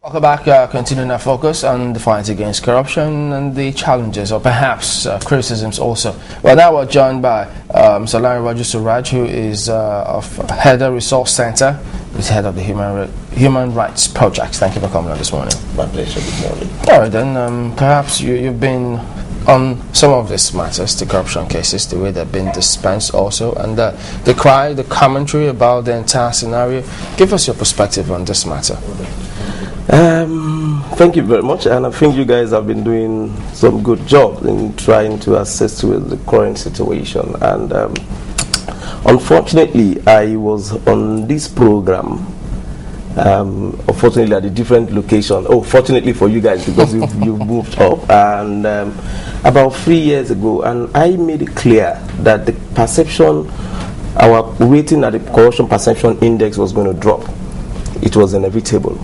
Welcome back, continuing our focus on the fight against corruption and the challenges, or perhaps criticisms also. Well, now we're joined by Mr. Olanrewaju Suraj, who is of Heather Resource Center. He's head of the Human Rights Project. Thank you for coming on this morning. My pleasure. Good morning. All right, then, perhaps you've been on some of these matters, the corruption cases, the way they've been dispensed also, and the commentary about the entire scenario. Give us your perspective on this matter. Thank you very much, and I think you guys have been doing some good job in trying to assist with the current situation. And unfortunately, I was on this program, unfortunately at a different location. Oh, fortunately for you guys, because you've moved up, and about 3 years ago, and I made it clear that the perception, our rating at the Corruption Perception Index was going to drop. It was inevitable.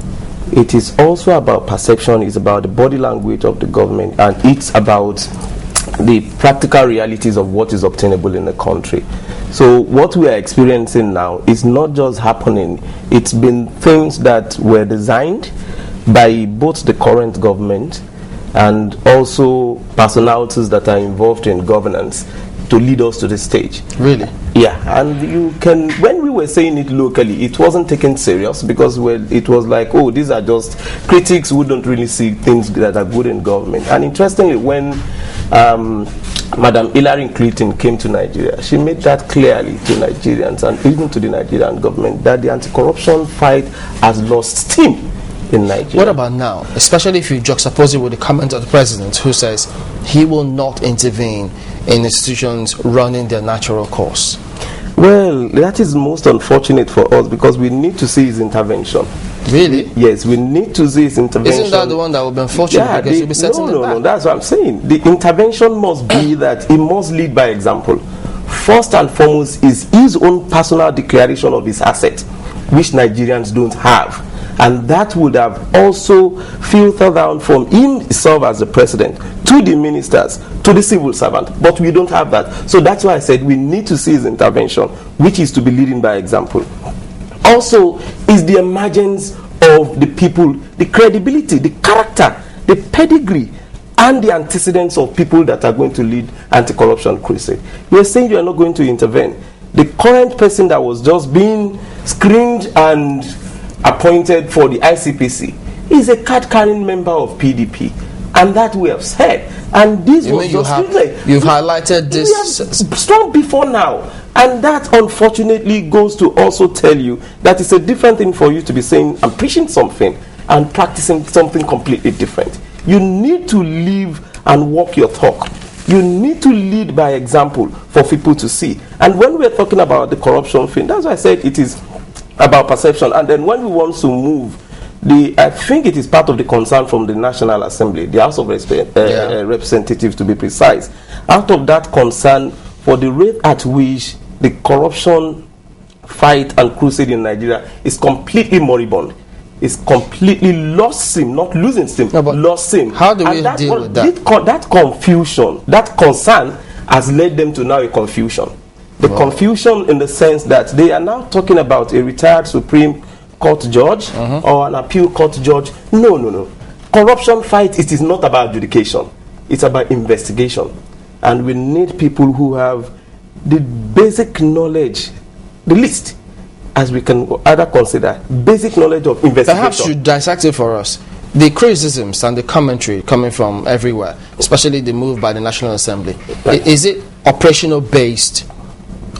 It is also about perception, it's about the body language of the government, and it's about the practical realities of what is obtainable in the country. So what we are experiencing now is not just happening, it's been things that were designed by both the current government and also personalities that are involved in governance to lead us to this stage. Really? Yeah, and you can, when we were saying it locally, it wasn't taken serious because it was like, oh, these are just critics who don't really see things that are good in government. And interestingly, when Madam Hillary Clinton came to Nigeria, she made that clearly to Nigerians and even to the Nigerian government that the anti-corruption fight has lost steam in Nigeria. What about now, especially if you juxtapose it with the comment of the president who says he will not intervene in institutions running their natural course? Well, that is most unfortunate for us because we need to see his intervention. Really? Yes, we need to see his intervention. Isn't that the one that will be unfortunate because you'll be setting it back? No, that's what I'm saying. The intervention must be that he must lead by example. First and foremost is his own personal declaration of his asset, which Nigerians don't have. And that would have also filtered down from himself as the president to the ministers, to the civil servant. But we don't have that. So that's why I said we need to see his intervention, which is to be leading by example. Also, is the emergence of the people, the credibility, the character, the pedigree, and the antecedents of people that are going to lead anti-corruption crusade. You're saying you are not going to intervene. The current person that was just being screened and appointed for the ICPC is a card-carrying member of PDP, and that we have said. And this you've highlighted this. We have strong before now, and that unfortunately goes to also tell you that it's a different thing for you to be saying I'm preaching something and practicing something completely different. You need to live and walk your talk. You need to lead by example for people to see. And when we're talking about the corruption thing, that's why I said it is about perception. And then when we want to move, I think it is part of the concern from the National Assembly, the House of Representatives to be precise, out of that concern for the rate at which the corruption fight and crusade in Nigeria is completely moribund. It's completely lost steam, not losing steam, lost steam. How do we deal with that? That confusion, that concern has led them to now a confusion. The confusion in the sense that they are now talking about a retired Supreme Court judge or an appeal court judge. No. Corruption fight, it is not about adjudication. It's about investigation. And we need people who have the basic knowledge, the least, as we can either consider, basic knowledge of investigation. Perhaps you dissect it for us. The criticisms and the commentary coming from everywhere, especially the move by the National Assembly, is it operational based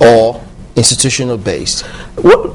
or institutional based? Well,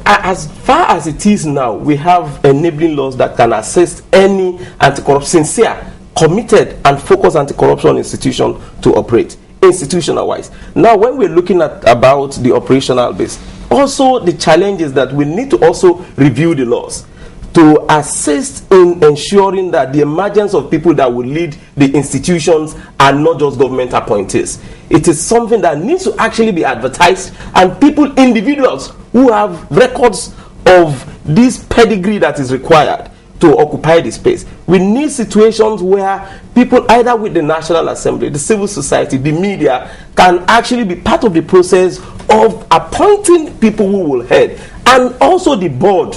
as far as it is now, we have enabling laws that can assist any anti-corruption, sincere, committed and focused anti-corruption institution to operate institutional wise. Now, when we're looking at about the operational base, also the challenge is that we need to also review the laws to assist in ensuring that the emergence of people that will lead the institutions are not just government appointees. It is something that needs to actually be advertised, and people, individuals who have records of this pedigree that is required to occupy the space. We need situations where people either with the National Assembly, the civil society, the media can actually be part of the process of appointing people who will head, and also the board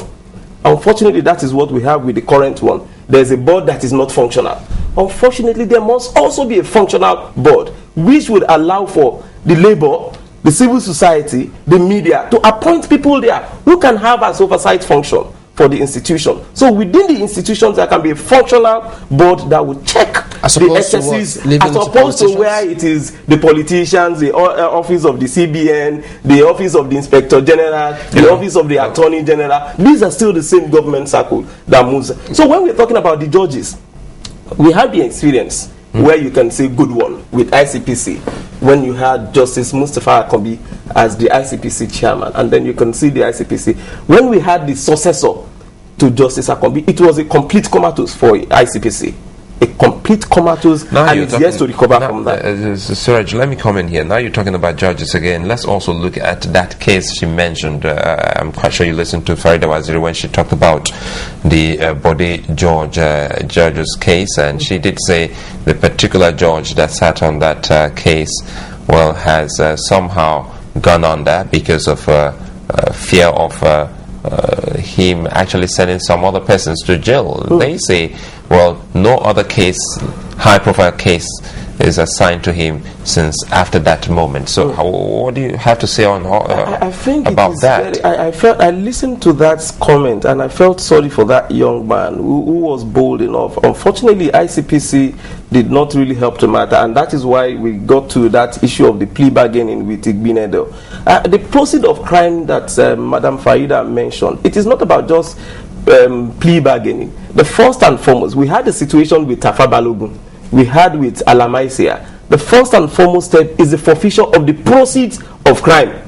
Unfortunately, that is what we have with the current one. There's a board that is not functional. Unfortunately, there must also be a functional board which would allow for the labor, the civil society, the media to appoint people there who can have as oversight function for the institution. So within the institutions, there can be a functional board that will check the excesses, as opposed to where it is the politicians, the office of the CBN, the office of the Inspector General, the office of the Attorney General. These are still the same government circle that moves. So when we're talking about the judges, we have the experience where you can say good one with ICPC, when you had Justice Mustafa Akombi as the ICPC chairman, and then you can see the ICPC. When we had the successor to Justice Akombi, it was a complete comatose for ICPC. A complete comatose, and it's yet to recover from that. Suraj, let me come in here. Now you're talking about judges again. Let's also look at that case she mentioned. I'm quite sure you listened to Farida Waziri when she talked about the Bode George judge's case, and she did say the particular judge that sat on that case, well, has somehow gone under because of fear of him actually sending some other persons to jail. They say, well, no other case, high-profile case, is assigned to him since after that moment. So, what do you have to say on I think about that? I listened to that comment, and I felt sorry for that young man who was bold enough. Unfortunately, ICPC did not really help the matter, and that is why we got to that issue of the plea bargaining with Igbinedo. The proceed of crime that Madam Farida mentioned, it is not about just plea bargaining. The first and foremost, we had a situation with Tafa Balogun, we had with Alamaisia. The first and foremost step is the forfeiture of the proceeds of crime.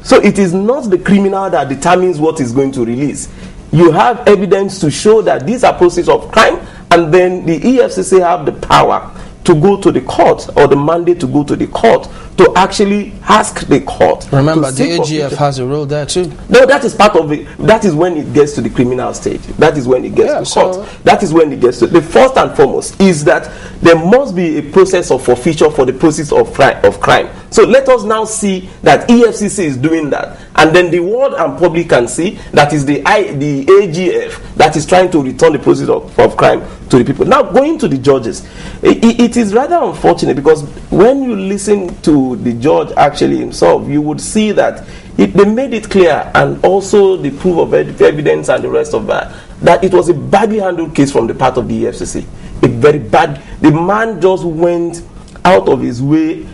So it is not the criminal that determines what is going to release. You have evidence to show that these are proceeds of crime, and then the EFCC have the power to go to the court, or the mandate to go to the court to actually ask the court. Remember, the AGF has a role there too. No, that is part of it. That is when it gets to the criminal stage. That is when it gets to court. That is when it gets to the first and foremost is that there must be a process of forfeiture for the proceeds of crime. So let us now see that EFCC is doing that, and then the world and public can see that is the AGF that is trying to return the proceeds of crime to the people. Now, going to the judges, it is rather unfortunate, because when you listen to the judge actually himself, you would see that they made it clear, and also the proof of evidence and the rest of that it was a badly handled case from the part of the EFCC. A very bad. The man just went out of his way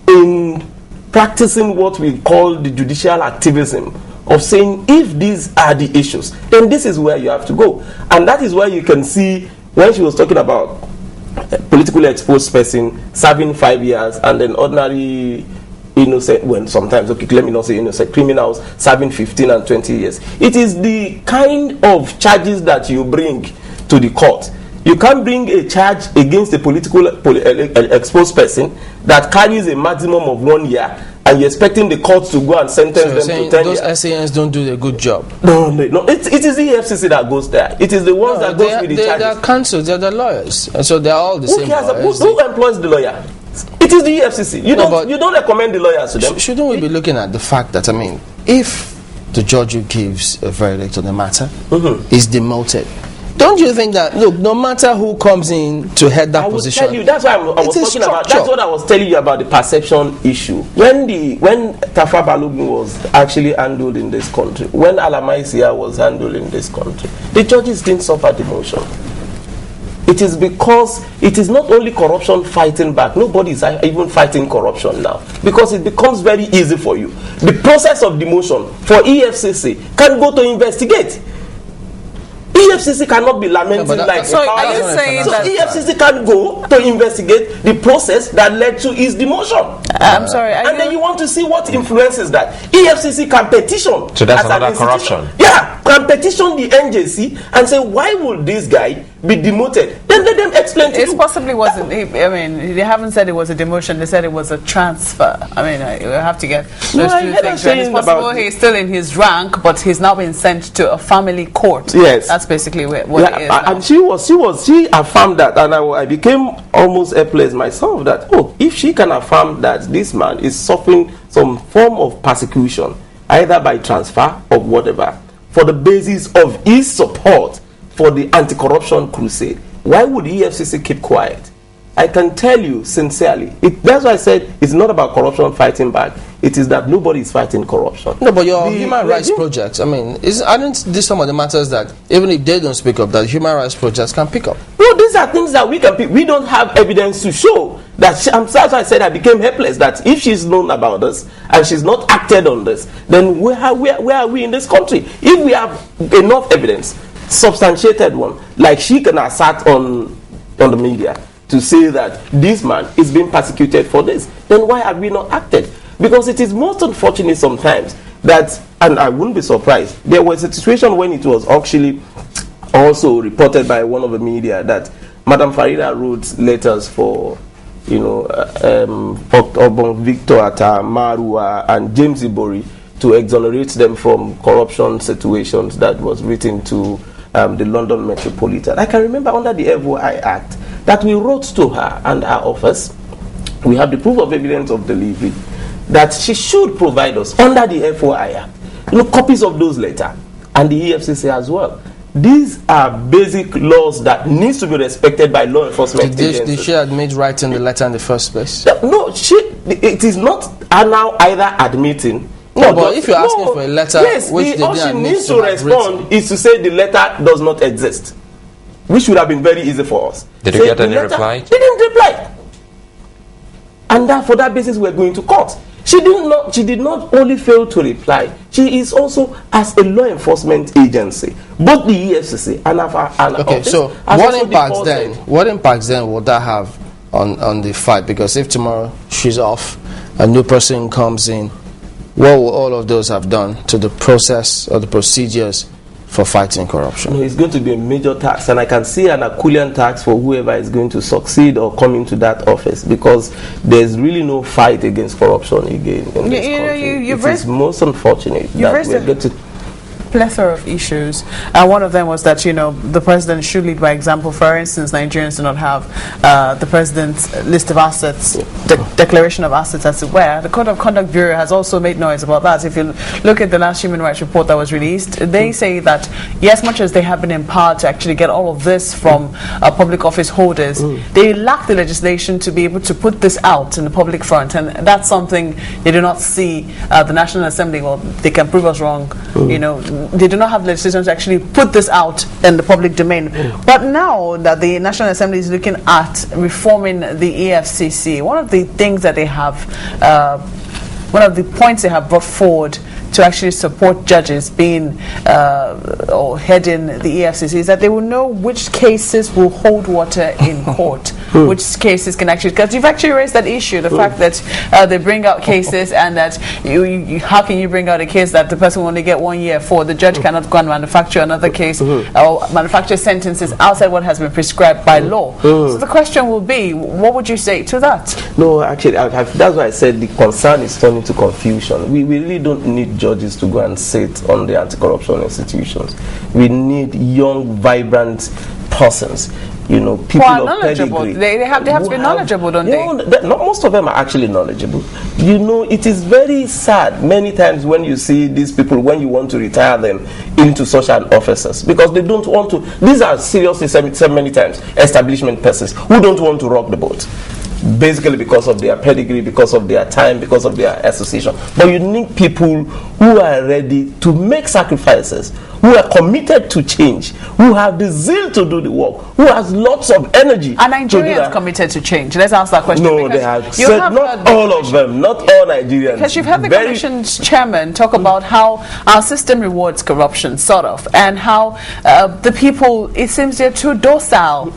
in practicing what we call the judicial activism of saying, if these are the issues, then this is where you have to go. And that is where you can see when she was talking about a politically exposed person serving 5 years, and then ordinary innocent, well, sometimes, okay, let me not say innocent, criminals serving 15 and 20 years. It is the kind of charges that you bring to the court. You can't bring a charge against a politically exposed person that carries a maximum of 1 year, and you're expecting the courts to go and sentence them to 10 years. Those SANs don't do a good job. No. It is the EFCC that goes there. It is the ones that goes with the charges. They are counsel, they are the lawyers, and so they are all the same. Who employs the lawyer? It is the EFCC. You don't recommend the lawyers to them. Shouldn't we be looking at the fact that, I mean, if the judge who gives a verdict on the matter is demoted, don't you think that, look, no matter who comes in to head that position, tell you, that's why I was talking about. That's what I was telling you about the perception issue. When Tafa Balogun was actually handled in this country, when Alamaisia was handled in this country, the judges didn't suffer demotion. It is because it is not only corruption fighting back. Nobody is even fighting corruption now, because it becomes very easy for you. The process of demotion for EFCC can go to investigate. EFCC cannot be lamenting like. So are you saying that EFCC can go to investigate the process that led to his demotion? I'm sorry. And then you want to see what influences that. EFCC can petition. So that's another corruption. Yeah, can petition the NJC and say, why would this guy be demoted? Then let them explain to you. It possibly wasn't. I mean, they haven't said it was a demotion. They said it was a transfer. I mean, you have to get those two things right. It's possible he's still in his rank, but he's now been sent to a family court. Yes, that's basically what it is. And she affirmed that, and I became almost helpless myself. That if she can affirm that this man is suffering some form of persecution, either by transfer or whatever, for the basis of his support for the anti-corruption crusade, why would the EFCC keep quiet? I can tell you sincerely, that's why I said it's not about corruption fighting back. It is that nobody is fighting corruption. No, but your human rights projects, I mean, aren't these some of the matters that, even if they don't speak up, that human rights projects can pick up? No, these are things that we can pick. We don't have evidence to show that. That's why I said I became helpless, that if she's known about this and she's not acted on this, then where are we in this country? If we have enough evidence, substantiated one, like she can have sat on the media to say that this man is being persecuted for this, then why have we not acted? Because it is most unfortunate sometimes that, and I wouldn't be surprised, there was a situation when it was actually also reported by one of the media that Madam Farida wrote letters for, Obong Victor Atta, Marua, and James Ibori to exonerate them from corruption situations that was written to the London Metropolitan. I can remember under the FOI Act that we wrote to her and her office, we have the proof of evidence of delivery, that she should provide us under the FOI Act, copies of those letters, and the EFCC as well. These are basic laws that needs to be respected by law enforcement agencies. Did she admit writing the letter in the first place? No, it is not now either admitting. No, but if you're asking for a letter, yes, which all she needs to respond is to say the letter does not exist, which would have been very easy for us. Did you get any reply? They didn't reply. And for that basis, we're going to court. She did not only fail to reply, she is also as a law enforcement agency, both the EFCC and our okay, office. so what impacts then will that have on the fight? Because if tomorrow she's off, a new person comes in, what will all of those have done to the process or the procedures for fighting corruption? No, it's going to be a major tax, and I can see an Herculean tax for whoever is going to succeed or come into that office, because there's really no fight against corruption again in this country. It is most unfortunate that we get to plethora of issues, and one of them was that the president should lead by example. For instance, Nigerians do not have the president's list of assets, declaration of assets, as it were. The Code of Conduct Bureau has also made noise about that. If you look at the last human rights report that was released, they say that yes, much as they have been empowered to actually get all of this from public office holders, they lack the legislation to be able to put this out in the public front, and that's something they do not see the National Assembly. Well, they can prove us wrong, they do not have legislation to actually put this out in the public domain. But now that the National Assembly is looking at reforming the EFCC, one of the things that they have, one of the points they have brought forward to actually support judges being or heading the EFCC is that they will know which cases will hold water in court, which cases can actually, because you've actually raised that issue, the fact that they bring out cases, and that how can you bring out a case that the person will only get 1 year for, the judge cannot go and manufacture another case or manufacture sentences outside what has been prescribed by law. So the question will be, what would you say to that? No, actually, that's why I said the concern is turning to confusion. We really don't need judges to go and sit on the anti-corruption institutions. We need young, vibrant persons, people of pedigree. They have to be knowledgeable, don't they? Not most of them are actually knowledgeable. It is very sad many times when you see these people, when you want to retire them into such an officers, because they don't want to. These are seriously, many times, establishment persons who don't want to rock the boat, basically because of their pedigree, because of their time, because of their association. But you need people who are ready to make sacrifices, who are committed to change, who have the zeal to do the work, who has lots of energy. Are Nigerians committed to change? Let's ask that question. No, they have. Not all of them, not all Nigerians. Because you've had the Commission's chairman talk about how our system rewards corruption, sort of, and how the people, it seems they're too docile.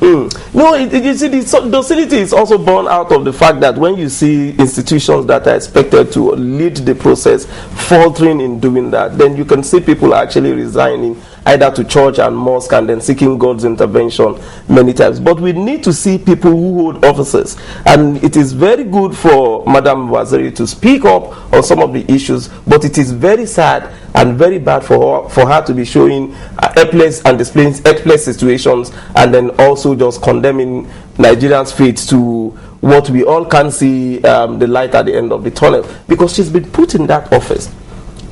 No, you see, the docility is also born out of the fact that when you see institutions that are expected to lead the process faltering in doing that, then you can see people actually resigning either to church and mosque and then seeking God's intervention many times. But we need to see people who hold offices, and it is very good for Madam Waziri to speak up on some of the issues, but it is very sad and very bad for her to be showing helpless and displaying helpless situations, and then also just condemning Nigerians' fate to what we all can see, the light at the end of the tunnel, because she's been put in that office.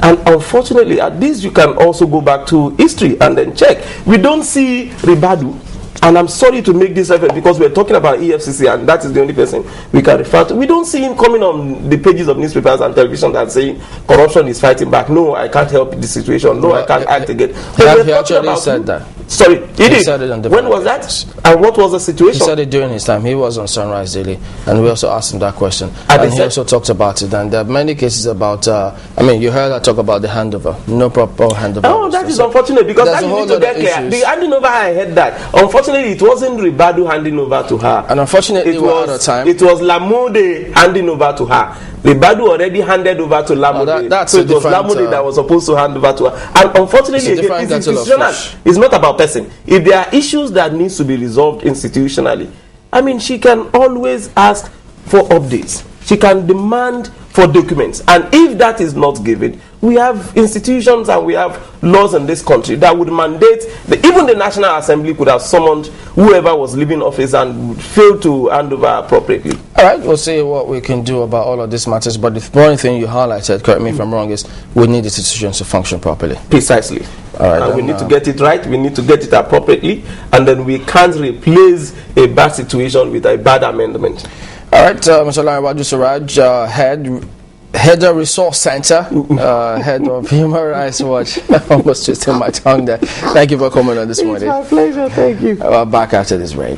And unfortunately, at this you can also go back to history and then check. We don't see Ribadu, and I'm sorry to make this effort because we're talking about EFCC and that is the only person we can refer to. We don't see him coming on the pages of newspapers and television and saying corruption is fighting back. No, I can't help the situation. No, I can't act again. He actually said that. Sorry, he did. Said it on when was that? And what was the situation? He said it during his time. He was on Sunrise Daily, and we also asked him that question. And he also talked about it. And there are many cases about, I mean, you heard her talk about the handover. No proper handover. Oh, that is unfortunate because that you need to get clear. The handing over, I heard that. Unfortunately, it wasn't Ribadu handing over to her. And unfortunately, it was, out of time. It was Lamude handing over to her. Ribadu already handed over to Lamude. So it was Lamude that was supposed to hand over to her. And unfortunately, again, it's institutional. It's not about person. If there are issues that needs to be resolved institutionally, I mean, she can always ask for updates. She can demand for documents. And if that is not given, we have institutions and we have laws in this country that would mandate, even the National Assembly could have summoned whoever was leaving office and would fail to hand over appropriately. All right, we'll see what we can do about all of these matters. But the one thing you highlighted, correct me if I'm wrong, is we need the institutions to function properly. Precisely. All right, and we need to get it right, we need to get it appropriately, and then we can't replace a bad situation with a bad amendment. All right, Mr. Olanrewaju Suraj, Head of Resource Center, Head of Human Rights Watch. I almost twisted my tongue there. Thank you for coming on this morning. It's my pleasure, thank you. Back after this break.